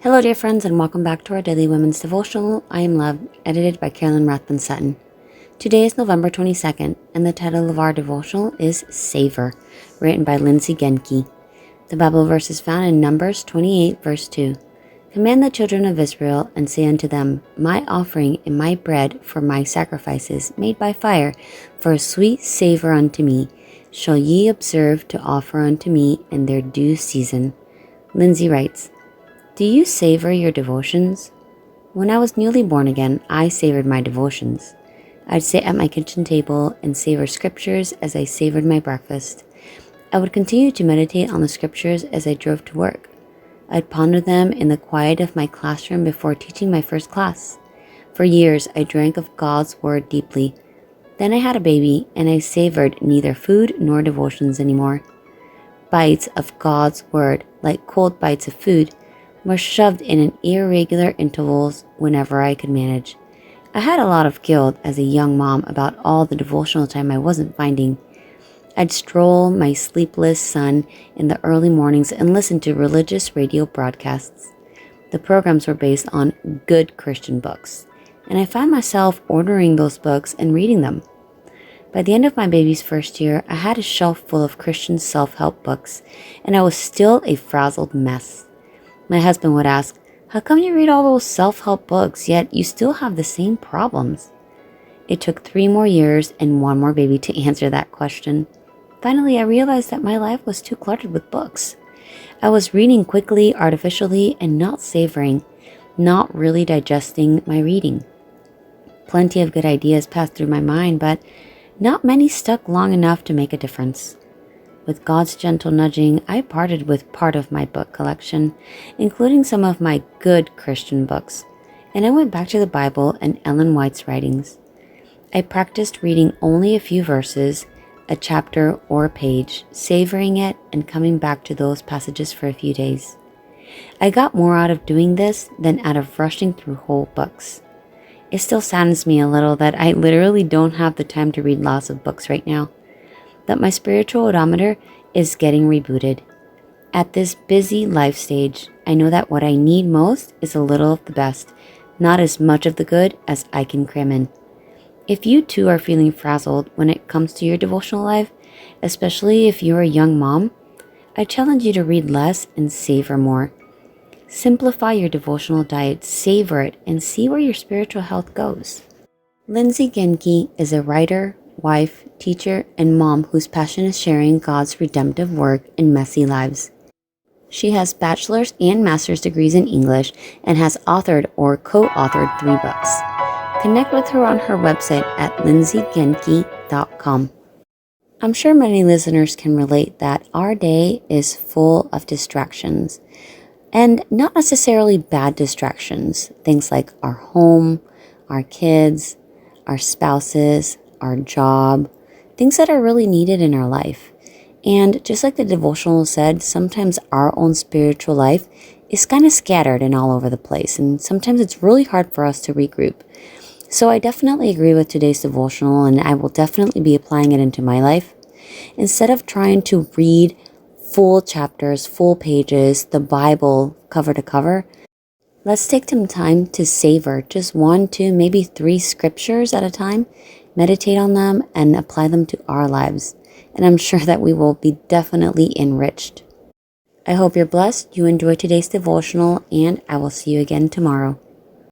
Hello, dear friends, and welcome back to our Daily Women's Devotional. I am Love, edited by Carolyn Rathbun Sutton. Today is November 22nd, and the title of our devotional is Savor, written by Lindsay Genke. The Bible verse is found in Numbers 28, verse 2. Command the children of Israel, and say unto them, My offering and my bread for my sacrifices made by fire, for a sweet savor unto me, shall ye observe to offer unto me in their due season. Lindsay writes, do you savor your devotions? When I was newly born again, I savored my devotions. I'd sit at my kitchen table and savor scriptures as I savored my breakfast. I would continue to meditate on the scriptures as I drove to work. I'd ponder them in the quiet of my classroom before teaching my first class. For years, I drank of God's word deeply. Then I had a baby, and I savored neither food nor devotions anymore. Bites of God's word, like cold bites of food, were shoved in at irregular intervals whenever I could manage. I had a lot of guilt as a young mom about all the devotional time I wasn't finding. I'd stroll my sleepless son in the early mornings and listen to religious radio broadcasts. The programs were based on good Christian books, and I found myself ordering those books and reading them. By the end of my baby's first year, I had a shelf full of Christian self-help books, and I was still a frazzled mess. My husband would ask, how come you read all those self-help books, yet you still have the same problems? It took 3 more years and 1 more baby to answer that question. Finally, I realized that my life was too cluttered with books. I was reading quickly, artificially, and not savoring, not really digesting my reading. Plenty of good ideas passed through my mind, but not many stuck long enough to make a difference. With God's gentle nudging, I parted with part of my book collection, including some of my good Christian books, and I went back to the Bible and Ellen White's writings. I practiced reading only a few verses, a chapter or a page, savoring it and coming back to those passages for a few days. I got more out of doing this than out of rushing through whole books. It still saddens me a little that I literally don't have the time to read lots of books right now, that my spiritual odometer is getting rebooted. At this busy life stage, I know that what I need most is a little of the best, not as much of the good as I can cram in. If you too are feeling frazzled when it comes to your devotional life, especially if you're a young mom, I challenge you to read less and savor more. Simplify your devotional diet, savor it, and see where your spiritual health goes. Lindsay Genke is a writer, wife, teacher, and mom whose passion is sharing God's redemptive work in messy lives. She has bachelor's and master's degrees in English and has authored or co-authored 3 books. Connect with her on her website at lindsaygenke.com. I'm sure many listeners can relate that our day is full of distractions, and not necessarily bad distractions, things like our home, our kids, our spouses, our job, things that are really needed in our life. And just like the devotional said, sometimes our own spiritual life is kind of scattered and all over the place, and sometimes it's really hard for us to regroup. So I definitely agree with today's devotional, and I will definitely be applying it into my life. Instead of trying to read full chapters, full pages, the Bible cover to cover, let's take some time to savor just 1, 2, maybe 3 scriptures at a time, meditate on them, and apply them to our lives. And I'm sure that we will be definitely enriched. I hope you're blessed, you enjoyed today's devotional, and I will see you again tomorrow.